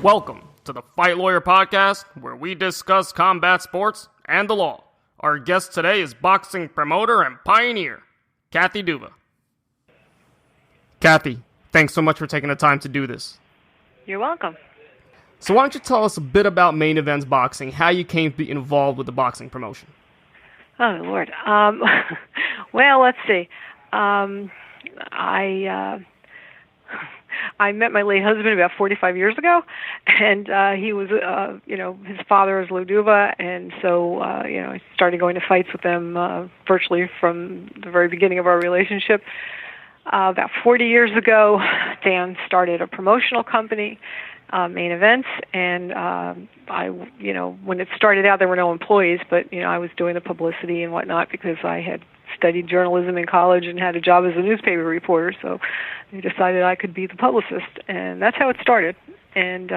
Welcome to the Fight Lawyer Podcast, where we discuss combat sports and the law. Our guest today is boxing promoter and pioneer, Kathy Duva. Kathy, thanks so much for taking the time to do this. You're welcome. So why don't you tell us a bit about Main Events Boxing, how you came to be involved with the boxing promotion? Oh, Lord. Well, let's see. I met my late husband about 45 years ago, and he was, his father is Duva, and so, I started going to fights with them virtually from the very beginning of our relationship. About 40 years ago, Dan started a promotional company, Main Events, and when it started out, there were no employees, but, I was doing the publicity and whatnot because I had studied journalism in college and had a job as a newspaper reporter, so I decided I could be the publicist, and that's how it started. And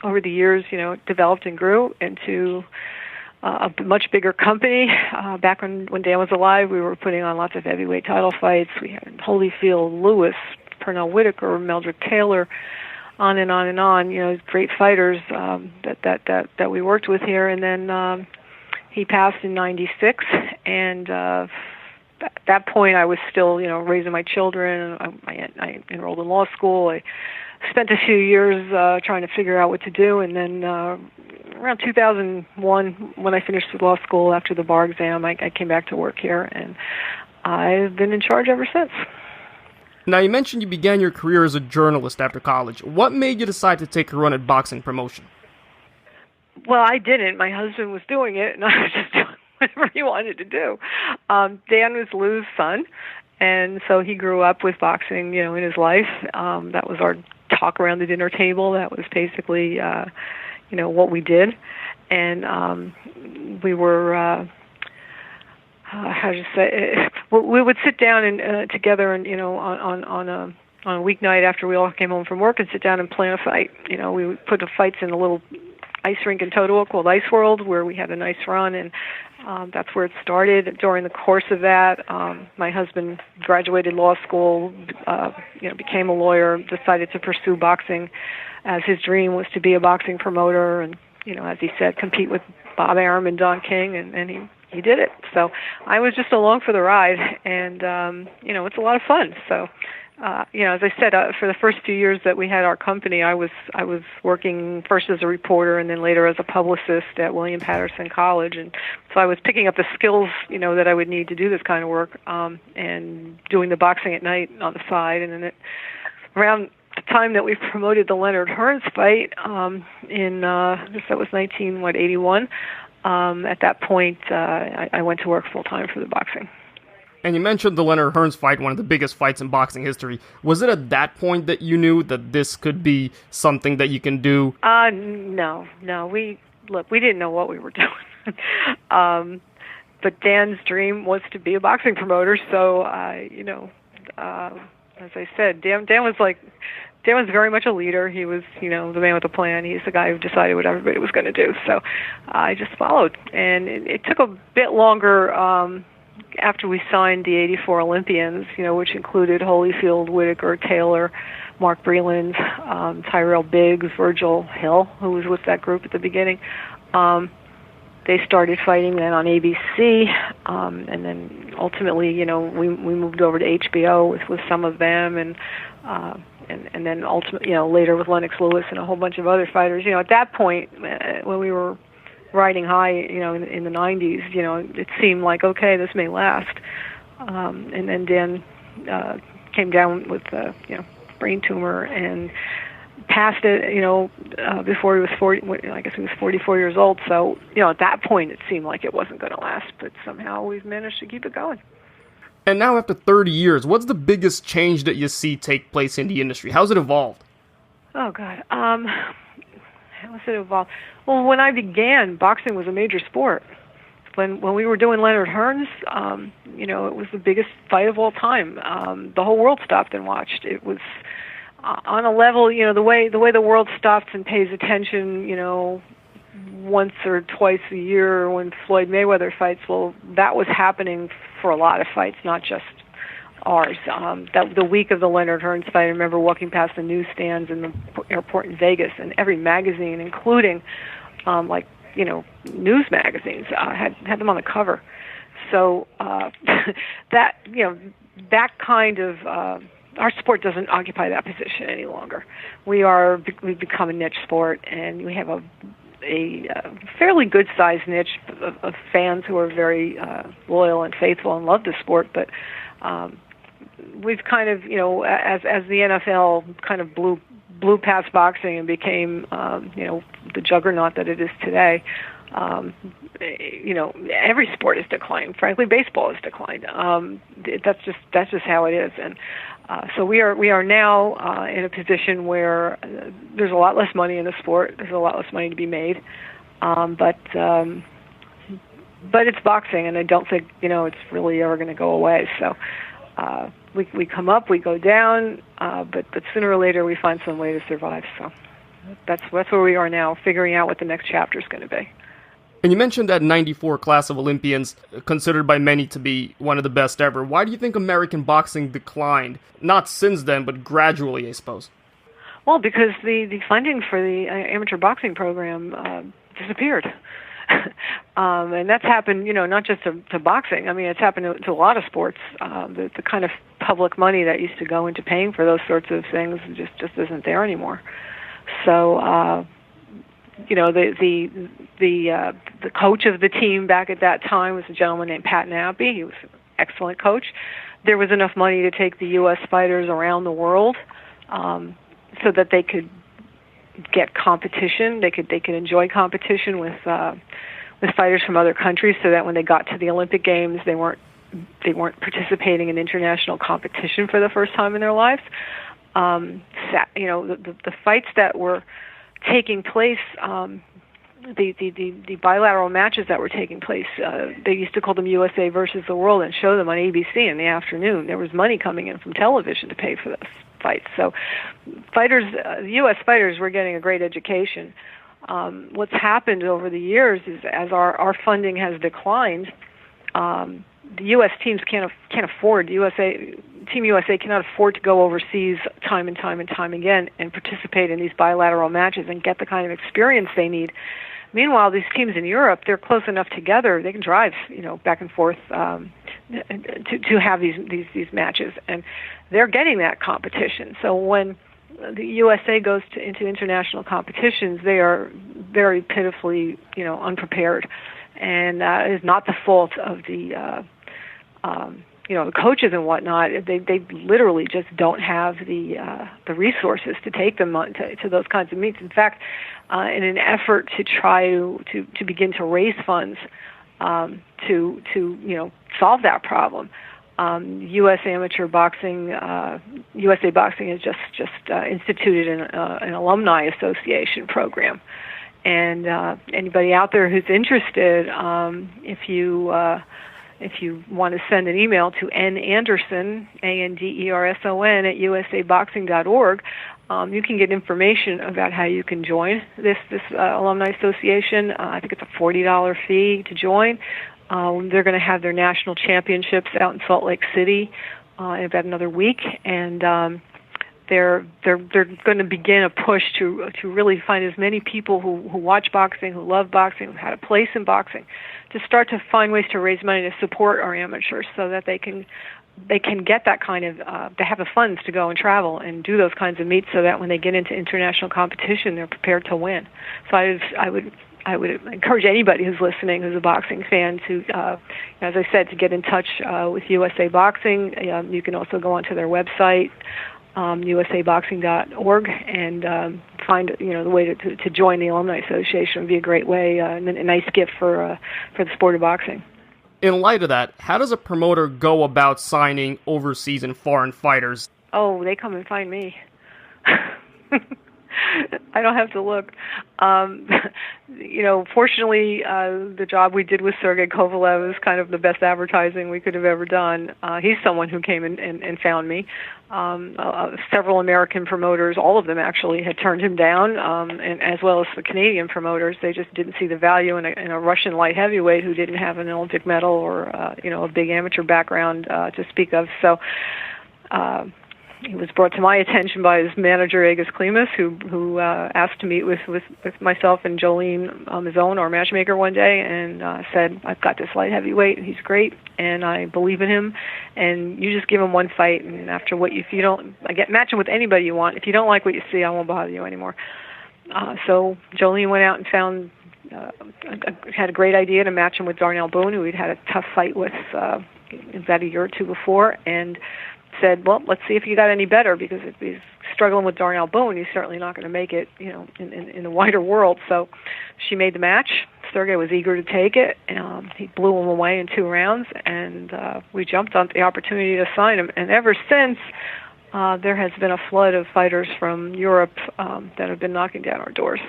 over the years, it developed and grew into a much bigger company. Back when Dan was alive, we were putting on lots of heavyweight title fights. We had Holyfield, Lewis, Pernell Whitaker, Meldrick Taylor, on and on and on. Great fighters that we worked with here. And then he passed in '96, and at that point, I was still, raising my children. I enrolled in law school. I spent a few years trying to figure out what to do, and then around 2001, when I finished law school after the bar exam, I came back to work here, and I've been in charge ever since. Now, you mentioned you began your career as a journalist after college. What made you decide to take a run at boxing promotion? Well, I didn't. My husband was doing it, and I was just doing whatever he wanted to do. Dan was Lou's son, and so he grew up with boxing, in his life. That was our talk around the dinner table. That was basically, what we did. And we were, we would sit down and together and, on a weeknight after we all came home from work and sit down and plan a fight. We would put the fights in a little ice rink in Totowa called Ice World, where we had a nice run, and that's where it started. During the course of that, my husband graduated law school, became a lawyer, decided to pursue boxing as his dream was to be a boxing promoter and, as he said, compete with Bob Arum and Don King, and he did it. So I was just along for the ride, and, it's a lot of fun. So, as I said, for the first few years that we had our company, I was working first as a reporter and then later as a publicist at William Patterson College, and so I was picking up the skills, that I would need to do this kind of work, and doing the boxing at night on the side. And then around the time that we promoted the Leonard-Hearns fight, I guess that was 1981. At that point, I went to work full time for the boxing. And you mentioned the Leonard-Hearns fight, one of the biggest fights in boxing history. Was it at that point that you knew that this could be something that you can do? No. We didn't know what we were doing. But Dan's dream was to be a boxing promoter. So, as I said, Dan was very much a leader. He was, the man with a plan. He's the guy who decided what everybody was going to do. So I just followed. And it took a bit longer after we signed the 84 Olympians, which included Holyfield, Whitaker, Taylor, Mark Breland, Tyrell Biggs, Virgil Hill, who was with that group at the beginning. They started fighting then on ABC, and then ultimately, we moved over to HBO with some of them, and then ultimately, later with Lennox Lewis and a whole bunch of other fighters. At that point, when we were riding high, in the 90s, it seemed like, okay, this may last. And then Dan came down with brain tumor and passed it, before he was 40. I guess he was 44 years old. So, at that point, it seemed like it wasn't going to last. But somehow we've managed to keep it going. And now, after 30 years, what's the biggest change that you see take place in the industry? How's it evolved? Oh, God. How has it evolved? Well, when I began, boxing was a major sport. When we were doing Leonard-Hearns, it was the biggest fight of all time. The whole world stopped and watched. It was on a level, the way the world stops and pays attention, once or twice a year when Floyd Mayweather fights. Well, that was happening for a lot of fights, not just ours. That the week of the Leonard-Hearns fight, I remember walking past the newsstands in the airport in Vegas, and every magazine, including news magazines, had them on the cover. So that kind of our sport doesn't occupy that position any longer. We've become a niche sport, and we have a fairly good-sized niche of fans who are very loyal and faithful and love the sport. But we've kind of, as the NFL kind of blew past boxing and became, the juggernaut that it is today. Every sport has declined. Frankly, baseball has declined. That's just how it is. And so we are now in a position where there's a lot less money in the sport. There's a lot less money to be made. But it's boxing, and I don't think it's really ever going to go away. So we come up, we go down, but sooner or later we find some way to survive. So that's where we are now, figuring out what the next chapter is going to be. And you mentioned that 94 class of Olympians, considered by many to be one of the best ever. Why do you think American boxing declined? Not since then, but gradually, I suppose. Well, because the funding for the amateur boxing program disappeared. And that's happened, not just to boxing. I mean, it's happened to a lot of sports. The kind of public money that used to go into paying for those sorts of things just isn't there anymore. So, the coach of the team back at that time was a gentleman named Pat Nappy. He was an excellent coach. There was enough money to take the U.S. fighters around the world so that they could get competition. They could enjoy competition with fighters from other countries, so that when they got to the Olympic Games, they weren't participating in international competition for the first time in their lives. The fights that were taking place, the bilateral matches that were taking place, they used to call them USA versus the World and show them on ABC in the afternoon. There was money coming in from television to pay for those fights. So U.S. fighters were getting a great education. What's happened over the years is, as our funding has declined, the U.S. teams can't afford, Team USA cannot afford to go overseas time and time and time again and participate in these bilateral matches and get the kind of experience they need. Meanwhile, these teams in Europe, they're close enough together, they can drive, back and forth to have these matches, and they're getting that competition. So when the USA goes into international competitions, they are very pitifully, unprepared, and it is not the fault of the coaches and whatnot. They literally just don't have the resources to take them to those kinds of meets. In fact, in an effort to try to begin to raise funds to solve that problem, U.S. amateur boxing, USA Boxing has just instituted an alumni association program. And anybody out there who's interested, if you want to send an email to nanderson, Anderson, at usaboxing.org, you can get information about how you can join this alumni association. I think it's a $40 fee to join. They're going to have their national championships out in Salt Lake City in about another week, and they're going to begin a push to really find as many people who watch boxing, who love boxing, who had a place in boxing, to start to find ways to raise money to support our amateurs, so that they can get that kind of they have the funds to go and travel and do those kinds of meets, so that when they get into international competition, they're prepared to win. So I would encourage anybody who's listening, who's a boxing fan, to, as I said, to get in touch with USA Boxing. You can also go onto their website, usaboxing.org, and find the way to join the Alumni Association. Would be a great way, and a nice gift for the sport of boxing. In light of that, how does a promoter go about signing overseas and foreign fighters? Oh, they come and find me. I don't have to look. Fortunately, the job we did with Sergey Kovalev is kind of the best advertising we could have ever done. He's someone who came and found me. Several American promoters, all of them actually, had turned him down, and as well as the Canadian promoters. They just didn't see the value in a Russian light heavyweight who didn't have an Olympic medal or a big amateur background to speak of. So he was brought to my attention by his manager, Agus Klimas, who asked to meet with myself and Jolene Mazzone, our matchmaker, one day, and said, I've got this light heavyweight, and he's great, and I believe in him, and you just give him one fight, and after match him with anybody you want. If you don't like what you see, I won't bother you anymore. So Jolene went out and found, had a great idea to match him with Darnell Boone, who he'd had a tough fight with about a year or two before, and said, well, let's see if you got any better, because if he's struggling with Darnell Boone, he's certainly not going to make it, in the wider world. So she made the match. Sergey was eager to take it. He blew him away in 2 rounds, and we jumped on the opportunity to sign him. And ever since, there has been a flood of fighters from Europe that have been knocking down our doors.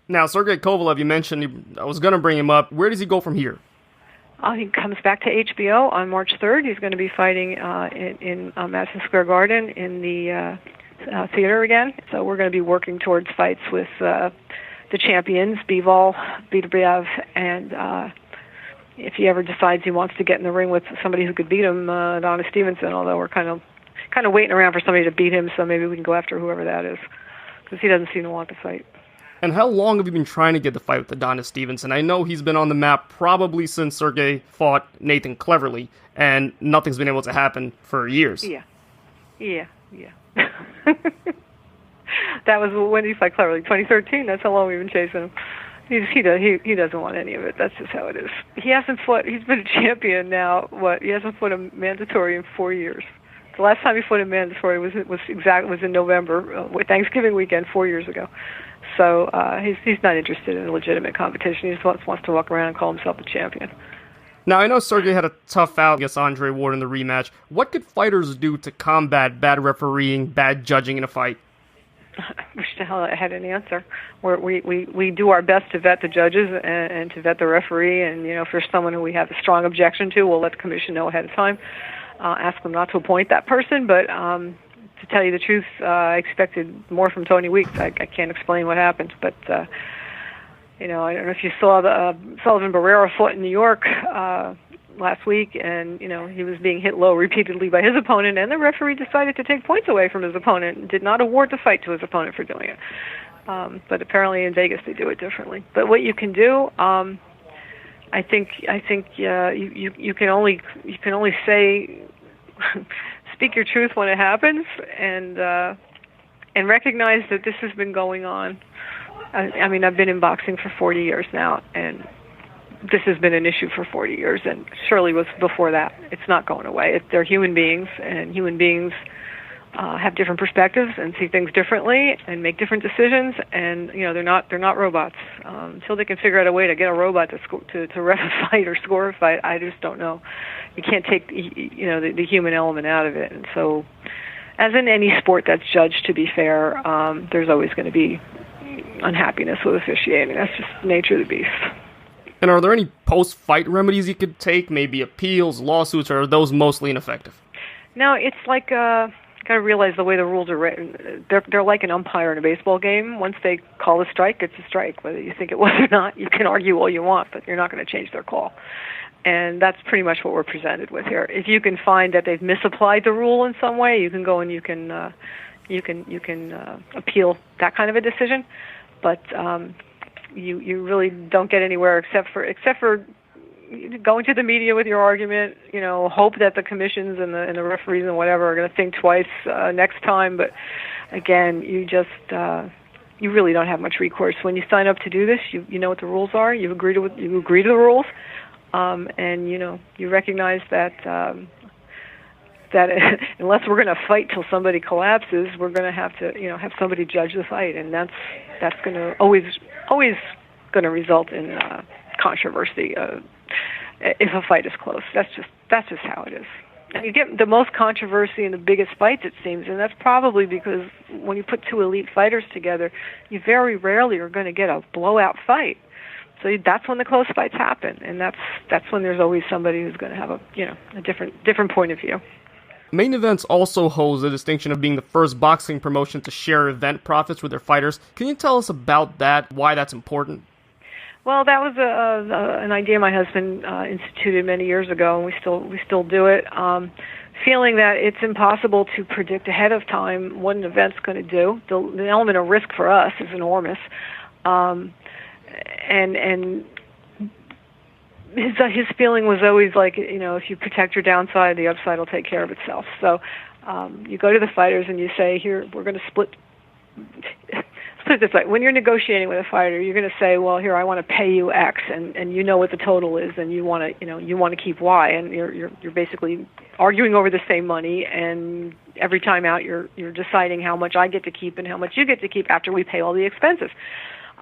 Now, Sergey Kovalev, you mentioned, I was going to bring him up. Where does he go from here? He comes back to HBO on March 3rd. He's going to be fighting in Madison Square Garden in the theater again. So we're going to be working towards fights with the champions, Bivol, Beterbiev, and if he ever decides he wants to get in the ring with somebody who could beat him, Adonis Stevenson, although we're kind of waiting around for somebody to beat him, so maybe we can go after whoever that is, because he doesn't seem to want the fight. And how long have you been trying to get the fight with Adonis Stevenson? I know he's been on the map probably since Sergey fought Nathan Cleverly, and nothing's been able to happen for years. Yeah. That was when he fought Cleverly, 2013. That's how long we've been chasing him. He doesn't want any of it. That's just how it is. He hasn't fought. He's been a champion now. He hasn't fought a mandatory in 4 years. The last time he fought a mandatory was in November, Thanksgiving weekend 4 years ago. So he's not interested in a legitimate competition. He just wants to walk around and call himself a champion. Now, I know Sergey had a tough out against Andre Ward in the rematch. What could fighters do to combat bad refereeing, bad judging in a fight? I wish the hell I had an answer. We do our best to vet the judges and to vet the referee, and if there's someone who we have a strong objection to, we'll let the commission know ahead of time. Ask them not to appoint that person, but to tell you the truth, I expected more from Tony Weeks. I can't explain what happened, but I don't know if you saw the Sullivan Barrera fought in New York last week, and he was being hit low repeatedly by his opponent, and the referee decided to take points away from his opponent and did not award the fight to his opponent for doing it. But apparently in Vegas they do it differently. But what you can do, I think you can only say. Speak your truth when it happens, and recognize that this has been going on. I mean, I've been in boxing for 40 years now, and this has been an issue for 40 years, and surely was before that. It's not going away. They're human beings, and human beings have different perspectives and see things differently and make different decisions. And they're not robots. Until they can figure out a way to get a robot to ref a fight or score a fight, I just don't know. You can't take the human element out of it. And so, as in any sport that's judged to be fair, there's always going to be unhappiness with officiating. That's just the nature of the beast. And are there any post-fight remedies you could take? Maybe appeals, lawsuits, or are those mostly ineffective? No, it's like got to realize the way the rules are written. They're like an umpire in a baseball game. Once they call a strike, it's a strike. Whether you think it was or not, you can argue all you want, but you're not going to change their call. And that's pretty much what we're presented with here. If you can find that they've misapplied the rule in some way, you can go and you can appeal that kind of a decision. But you really don't get anywhere except for going to the media with your argument. Hope that the commissions and the referees and whatever are going to think twice next time. But again, you really don't have much recourse when you sign up to do this. You know what the rules are. You agree to the rules. And you recognize that unless we're going to fight till somebody collapses, we're going to have to have somebody judge the fight, and that's going to always going to result in controversy if a fight is close. That's just how it is. you get the most controversy and the biggest fights, it seems, and that's probably because when you put two elite fighters together, you very rarely are going to get a blowout fight. So that's when the close fights happen, and that's when there's always somebody who's going to have a different point of view. Main events also holds the distinction of being the first boxing promotion to share event profits with their fighters. Can you tell us about that, why that's important? Well, that was an idea my husband instituted many years ago, and we still do it. Feeling that it's impossible to predict ahead of time what an event's going to do. The element of risk for us is enormous, and his feeling was always like, if you protect your downside, the upside will take care of itself. So you go to the fighters and you say, here, we're going to split it this way. When you're negotiating with a fighter, you're going to say, well, here, I want to pay you X, and you know what the total is, and you want to keep Y, and you're basically arguing over the same money, and every time out you're deciding how much I get to keep and how much you get to keep after we pay all the expenses.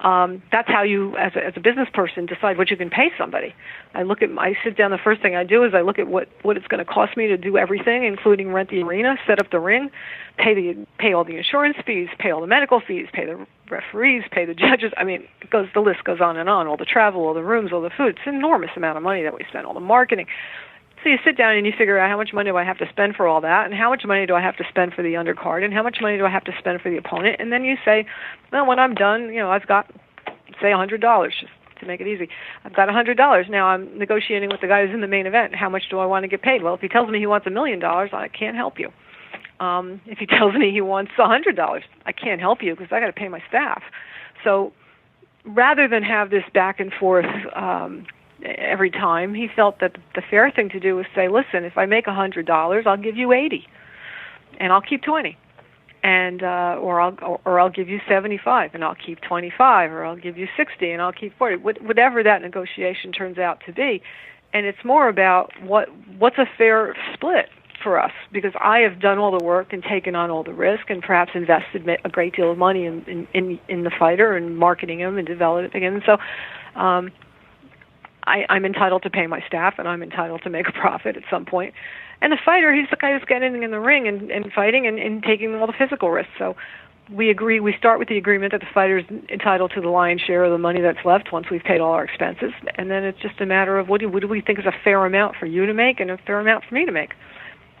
That's how you, as a business person, decide what you can pay somebody. I sit down, the first thing I do is I look at what it's going to cost me to do everything, including rent the arena, set up the ring, pay all the insurance fees, pay all the medical fees, pay the referees, pay the judges. I mean, the list goes on and on. All the travel, all the rooms, all the food. It's an enormous amount of money that we spend, all the marketing. So you sit down and you figure out how much money do I have to spend for all that, and how much money do I have to spend for the undercard, and how much money do I have to spend for the opponent, and then you say, well, when I'm done, I've got, say, $100, just to make it easy. I've got $100. Now I'm negotiating with the guy who's in the main event. How much do I want to get paid? Well, if he tells me he wants $1 million, I can't help you. If he tells me he wants $100, I can't help you because I got to pay my staff. So rather than have this back and forth every time, he felt that the fair thing to do was say, listen, if I make $100, I'll give you $80, and I'll keep $20, and or I'll give you $75, and I'll keep $25, or I'll give you $60, and I'll keep $40. Whatever that negotiation turns out to be, and it's more about what's a fair split for us, because I have done all the work and taken on all the risk, and perhaps invested a great deal of money in the fighter and marketing him and developing him, and so. I'm entitled to pay my staff, and I'm entitled to make a profit at some point. And the fighter, he's the guy who's getting in the ring and fighting and taking all the physical risks. So we start with the agreement that the fighter's entitled to the lion's share of the money that's left once we've paid all our expenses. And then it's just a matter of what do we think is a fair amount for you to make and a fair amount for me to make.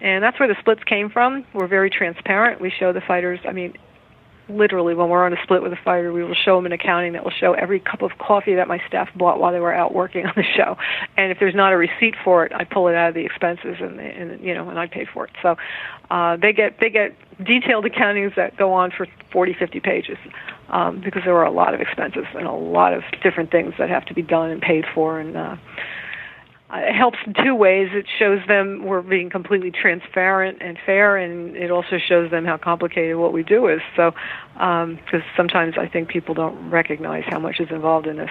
And that's where the splits came from. We're very transparent. We show the fighters, literally, when we're on a split with a fighter, we will show them an accounting that will show every cup of coffee that my staff bought while they were out working on the show. And if there's not a receipt for it, I pull it out of the expenses and I pay for it. So they get detailed accountings that go on for 40, 50 pages because there are a lot of expenses and a lot of different things that have to be done and paid for. And it helps in two ways. It shows them we're being completely transparent and fair, and it also shows them how complicated what we do is. So, because sometimes I think people don't recognize how much is involved in this.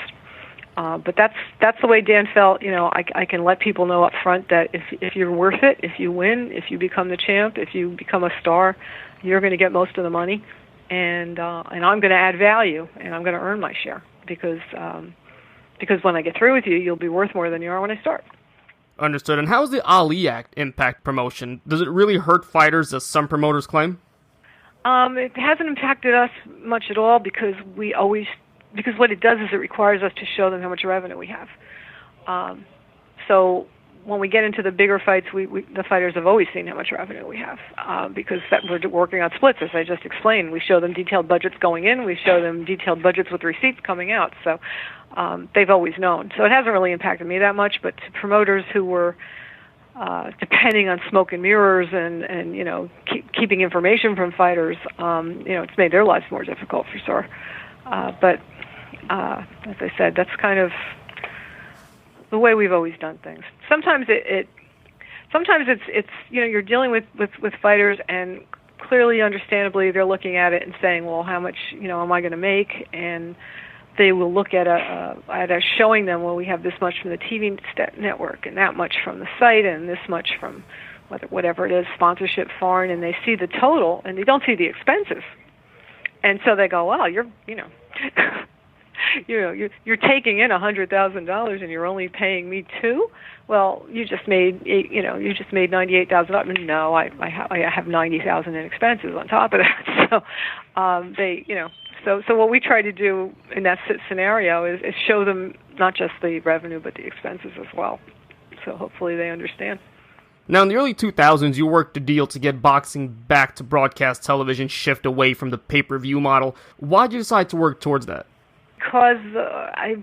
But that's the way Dan felt. I can let people know up front that if you're worth it, if you win, if you become the champ, if you become a star, you're going to get most of the money, and I'm going to add value, and I'm going to earn my share because when I get through with you, you'll be worth more than you are when I start. Understood. And how does the Ali Act impact promotion? Does it really hurt fighters, as some promoters claim? It hasn't impacted us much at all because what it does is it requires us to show them how much revenue we have. So when we get into the bigger fights, the fighters have always seen how much revenue we have because we're working on splits, as I just explained. We show them detailed budgets going in. We show them detailed budgets with receipts coming out. So they've always known. So it hasn't really impacted me that much, but to promoters who were depending on smoke and mirrors and keeping information from fighters, it's made their lives more difficult for sure. But as I said, that's kind of the way we've always done things. Sometimes it's you're dealing with fighters, and clearly, understandably, they're looking at it and saying, well, how much am I going to make? And they will look at us showing them, well, we have this much from the TV network and that much from the site and this much from whatever it is, sponsorship, foreign, and they see the total and they don't see the expenses. And so they go, well, you're taking in $100,000 and you're only paying me $2. Well, you just made $98,000. No, I have $90,000 in expenses on top of that. So what we try to do in that scenario is show them not just the revenue but the expenses as well. So hopefully they understand. Now, in the early 2000s, you worked a deal to get boxing back to broadcast television, shift away from the pay-per-view model. Why did you decide to work towards that? Because I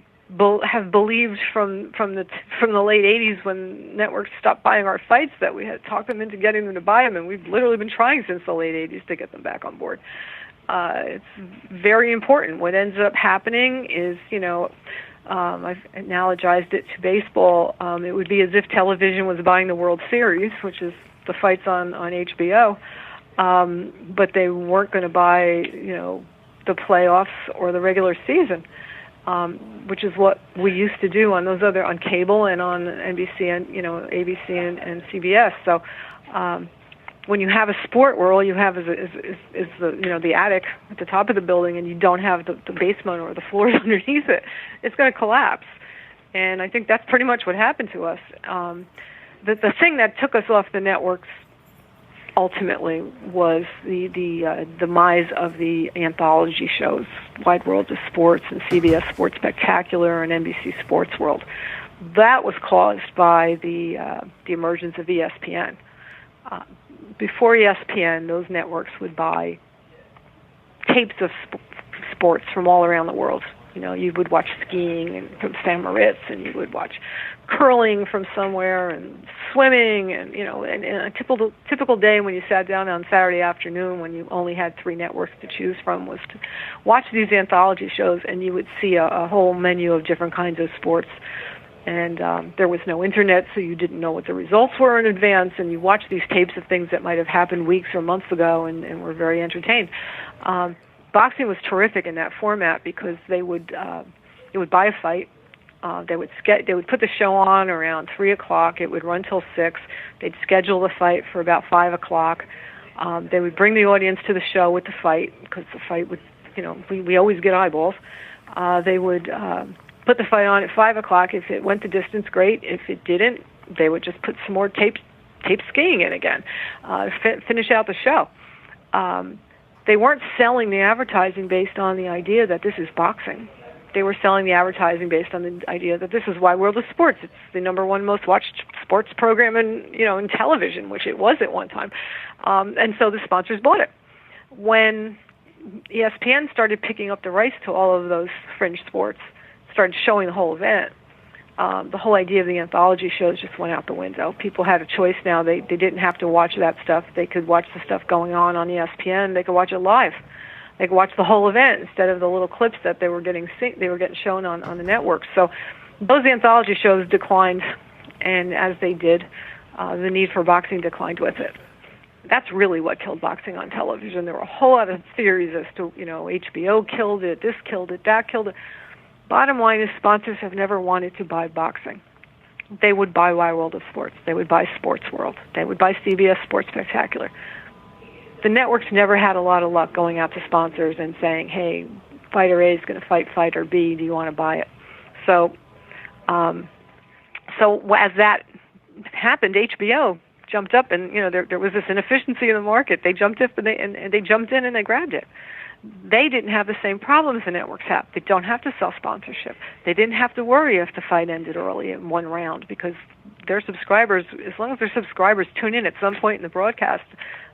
have believed from the late 80s when networks stopped buying our fights that we had talked them into getting them to buy them, and we've literally been trying since the late 80s to get them back on board. It's very important. What ends up happening is, I've analogized it to baseball. It would be as if television was buying the World Series, which is the fights on HBO, but they weren't going to buy, the playoffs or the regular season, which is what we used to do on cable and on NBC and ABC and CBS. So when you have a sport where all you have is the attic at the top of the building and you don't have the basement or the floors underneath it, it's going to collapse. And I think that's pretty much what happened to us. The thing that took us off the networks ultimately was the demise of the anthology shows, Wide World of Sports and CBS Sports Spectacular and NBC Sports World. That was caused by the emergence of ESPN. Before ESPN, those networks would buy tapes of sports from all around the world. You would watch skiing from St. Moritz, and you would watch curling from somewhere, and swimming, and a typical day when you sat down on Saturday afternoon when you only had 3 networks to choose from was to watch these anthology shows, and you would see a whole menu of different kinds of sports. And there was no internet, so you didn't know what the results were in advance, and you watched these tapes of things that might have happened weeks or months ago and were very entertained. Boxing was terrific in that format because they would buy a fight. They would put the show on around 3 o'clock. It would run till 6. They'd schedule the fight for about 5 o'clock. They would bring the audience to the show with the fight because the fight would, we always get eyeballs. They would put the fight on at 5 o'clock. If it went the distance, great. If it didn't, they would just put some more tape skiing in again, finish out the show. They weren't selling the advertising based on the idea that this is boxing. They were selling the advertising based on the idea that this is Wide World of Sports. It's the number one most watched sports program in television, which it was at one time. And so the sponsors bought it. When ESPN started picking up the rights to all of those fringe sports, started showing the whole event, the whole idea of the anthology shows just went out the window. People had a choice now. They didn't have to watch that stuff. They could watch the stuff going on ESPN. They could watch it live. They could watch the whole event instead of the little clips that they were getting shown on the network. So those anthology shows declined, and as they did, the need for boxing declined with it. That's really what killed boxing on television. There were a whole lot of theories as to, HBO killed it, this killed it, that killed it. Bottom line is sponsors have never wanted to buy boxing. They would buy Wide World of Sports. They would buy Sports World. They would buy CBS Sports Spectacular. The networks never had a lot of luck going out to sponsors and saying, hey, fighter A is going to fight fighter B. Do you want to buy it? So as that happened, HBO jumped up, and there was this inefficiency in the market. They jumped up and they jumped in and they grabbed it. They didn't have the same problems the networks have. They don't have to sell sponsorship. They didn't have to worry if the fight ended early in one round because their subscribers, as long as their subscribers tune in at some point in the broadcast,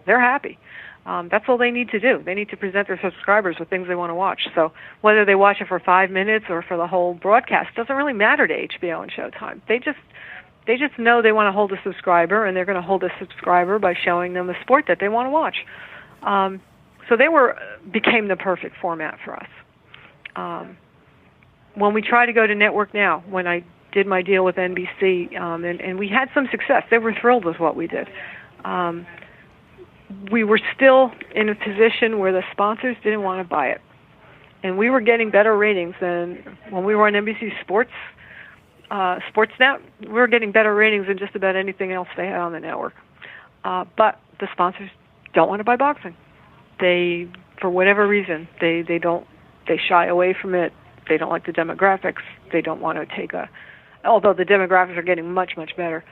they're happy. That's all they need to do. They need to present their subscribers with things they want to watch. So whether they watch it for 5 minutes or for the whole broadcast doesn't really matter to HBO and Showtime. They just know they want to hold a subscriber, and they're going to hold a subscriber by showing them a sport that they want to watch. So they became the perfect format for us. When we try to go to network now, when I did my deal with NBC, and we had some success, they were thrilled with what we did. We were still in a position where the sponsors didn't want to buy it. And we were getting better ratings than when we were on NBC Sportsnet. We were getting better ratings than just about anything else they had on the network. But the sponsors don't want to buy boxing. They, for whatever reason, they shy away from it. They don't like the demographics. They don't want to take although the demographics are getting much, much better.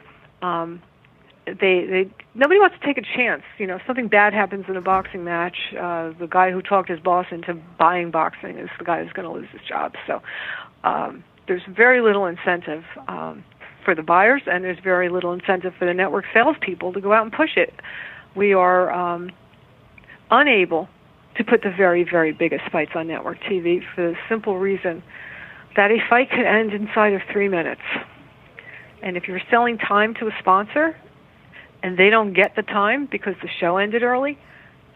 Nobody wants to take a chance. If something bad happens in a boxing match, the guy who talked his boss into buying boxing is the guy who's going to lose his job. So there's very little incentive for the buyers, and there's very little incentive for the network salespeople to go out and push it. We are unable to put the very, very biggest fights on network TV for the simple reason that a fight could end inside of 3 minutes. And if you're selling time to a sponsor and they don't get the time because the show ended early,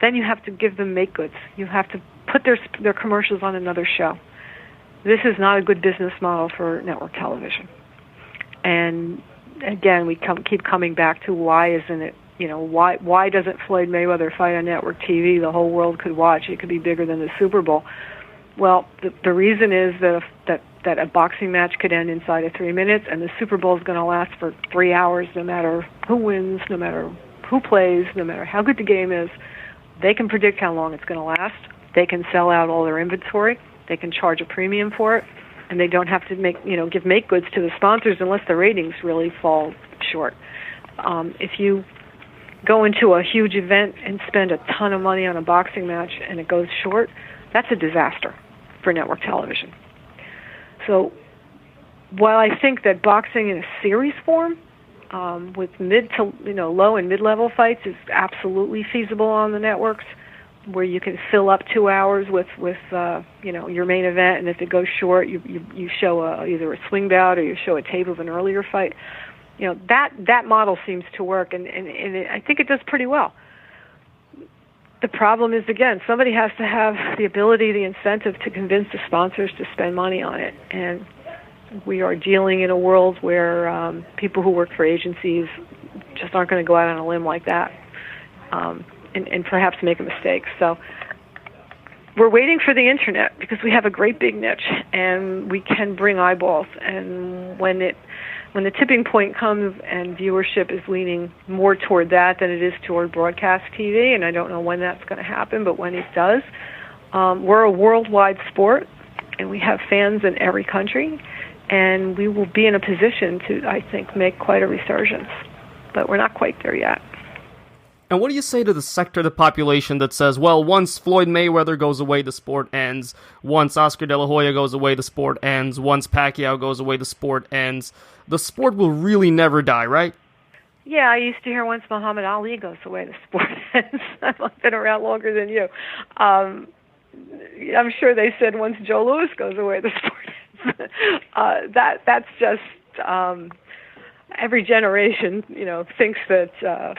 then you have to give them make goods. You have to put their commercials on another show. This is not a good business model for network television. And again, we keep coming back to why isn't it, why doesn't Floyd Mayweather fight on network TV? The whole world could watch. It could be bigger than the Super Bowl. Well, the reason is that a boxing match could end inside of 3 minutes, and the Super Bowl is going to last for 3 hours, no matter who wins, no matter who plays, no matter how good the game is. They can predict how long it's going to last. They can sell out all their inventory. They can charge a premium for it, and they don't have to give make goods to the sponsors unless the ratings really fall short. If you go into a huge event and spend a ton of money on a boxing match and it goes short, that's a disaster for network television. So while I think that boxing in a series form with mid to low and mid-level fights is absolutely feasible on the networks, where you can fill up 2 hours with your main event, and if it goes short, you show either a swing bout or you show a tape of an earlier fight. That model seems to work, and I think it does pretty well. The problem is, again, somebody has to have the ability, the incentive to convince the sponsors to spend money on it. And we are dealing in a world where people who work for agencies just aren't going to go out on a limb like that and perhaps make a mistake. So we're waiting for the internet because we have a great big niche and we can bring eyeballs. And when the tipping point comes and viewership is leaning more toward that than it is toward broadcast TV, and I don't know when that's going to happen, but when it does, we're a worldwide sport, and we have fans in every country, and we will be in a position to, I think, make quite a resurgence. But we're not quite there yet. And what do you say to the sector of the population that says, well, once Floyd Mayweather goes away, the sport ends. Once Oscar De La Hoya goes away, the sport ends. Once Pacquiao goes away, the sport ends. The sport will really never die, right? Yeah, I used to hear once Muhammad Ali goes away, the sport ends. I've been around longer than you. I'm sure they said once Joe Louis goes away, the sport ends. That's just... every generation, thinks that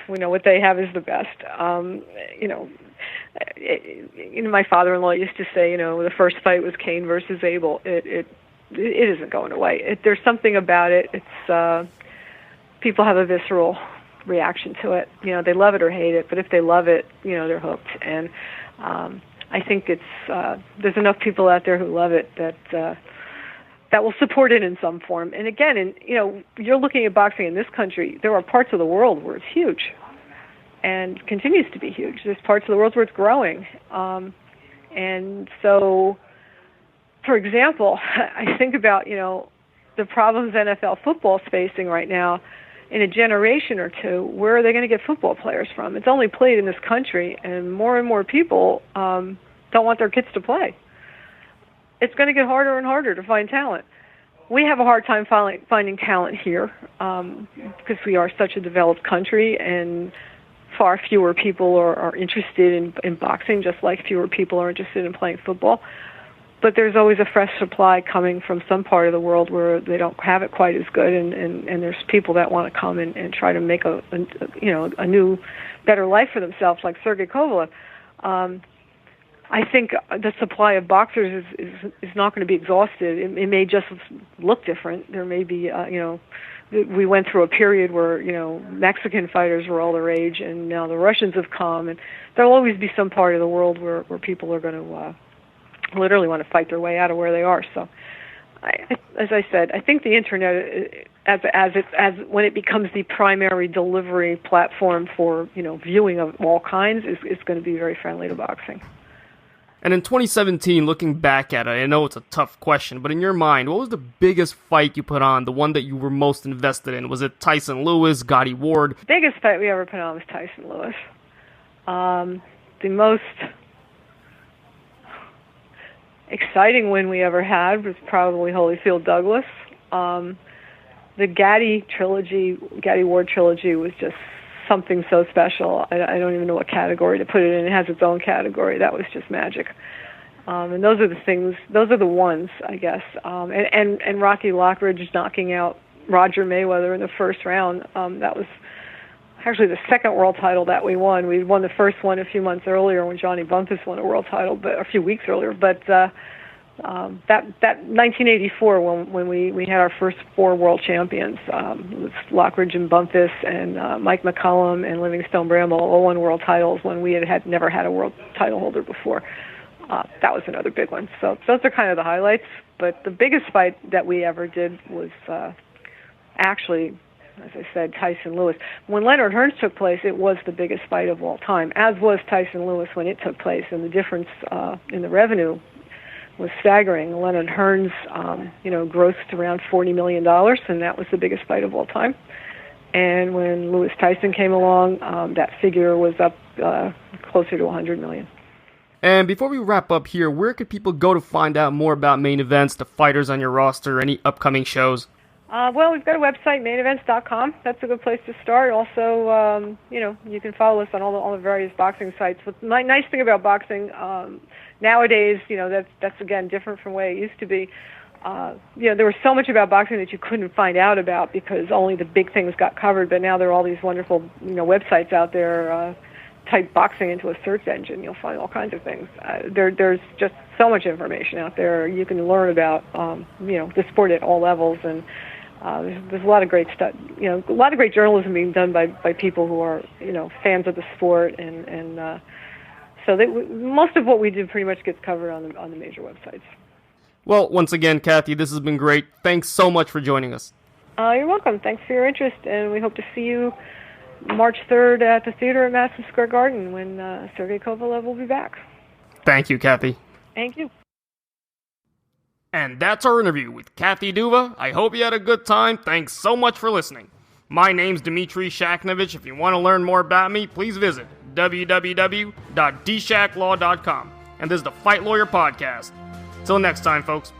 what they have is the best. My father-in-law used to say, the first fight was Cain versus Abel. It isn't going away. There's something about it. It's people have a visceral reaction to it. They love it or hate it, but if they love it, they're hooked. And I think there's enough people out there who love it that will support it in some form. And again, you're looking at boxing in this country, there are parts of the world where it's huge and continues to be huge. There's parts of the world where it's growing. And so, for example, I think about, the problems NFL football is facing right now. In a generation or two, where are they going to get football players from? It's only played in this country, and more people don't want their kids to play. It's going to get harder and harder to find talent. We have a hard time finding talent here because we are such a developed country, and far fewer people are interested in boxing, just like fewer people are interested in playing football. But there's always a fresh supply coming from some part of the world where they don't have it quite as good, and there's people that want to come and try to make a new, better life for themselves, like Sergey Kovalev. I think the supply of boxers is not going to be exhausted. It may just look different. There may be, we went through a period where, Mexican fighters were all the rage, and now the Russians have come, and there'll always be some part of the world where people are going to literally want to fight their way out of where they are. So, as I said, I think the internet, as when it becomes the primary delivery platform for viewing of all kinds, is going to be very friendly to boxing. And in 2017, looking back at it, I know it's a tough question, but in your mind, what was the biggest fight you put on, the one that you were most invested in? Was it Tyson-Lewis, Gatti-Ward? The biggest fight we ever put on was Tyson-Lewis. The most exciting win we ever had was probably Holyfield-Douglas. The Gatti-Ward trilogy was just something so special. I don't even know what category to put it in. It has its own category. That was just magic. And those are the things, those are the ones, I guess. And Rocky Lockridge knocking out Roger Mayweather in the first round. That was actually the second world title that we won. We won the first one a few months earlier when Johnny Bumpus won a world title, but a few weeks earlier. But that 1984 when we had our first 4 world champions, it was Lockridge and Bumpus and Mike McCollum and Livingstone Bramble all won world titles when we had never had a world title holder before. That was another big one. So those are kind of the highlights. But the biggest fight that we ever did was actually, as I said, Tyson-Lewis. When Leonard-Hearns took place, it was the biggest fight of all time, as was Tyson-Lewis when it took place, and the difference in the revenue was staggering. Leonard-Hearns, grossed around $40 million, and that was the biggest fight of all time. And when Lewis Tyson came along, that figure was up closer to $100 million. And before we wrap up here, where could people go to find out more about main events, the fighters on your roster, any upcoming shows? Well, we've got a website, mainevents.com. That's a good place to start. Also, you can follow us on all the various boxing sites. The nice thing about boxing nowadays, that's again different from the way it used to be. There was so much about boxing that you couldn't find out about because only the big things got covered. But now there are all these wonderful, websites out there. Type boxing into a search engine, you'll find all kinds of things. There's just so much information out there. You can learn about, the sport at all levels, and there's a lot of great stuff. A lot of great journalism being done by people who are, fans of the sport, and so most of what we do pretty much gets covered on the major websites. Well, once again, Kathy, this has been great. Thanks so much for joining us. You're welcome. Thanks for your interest, and we hope to see you March 3rd at the theater at Madison Square Garden when Sergey Kovalev will be back. Thank you, Kathy. Thank you. And that's our interview with Kathy Duva. I hope you had a good time. Thanks so much for listening. My name's Dmitriy Shakhnevich. If you want to learn more about me, please visit www.dshacklaw.com. And this is the Fight Lawyer Podcast. Till next time, folks.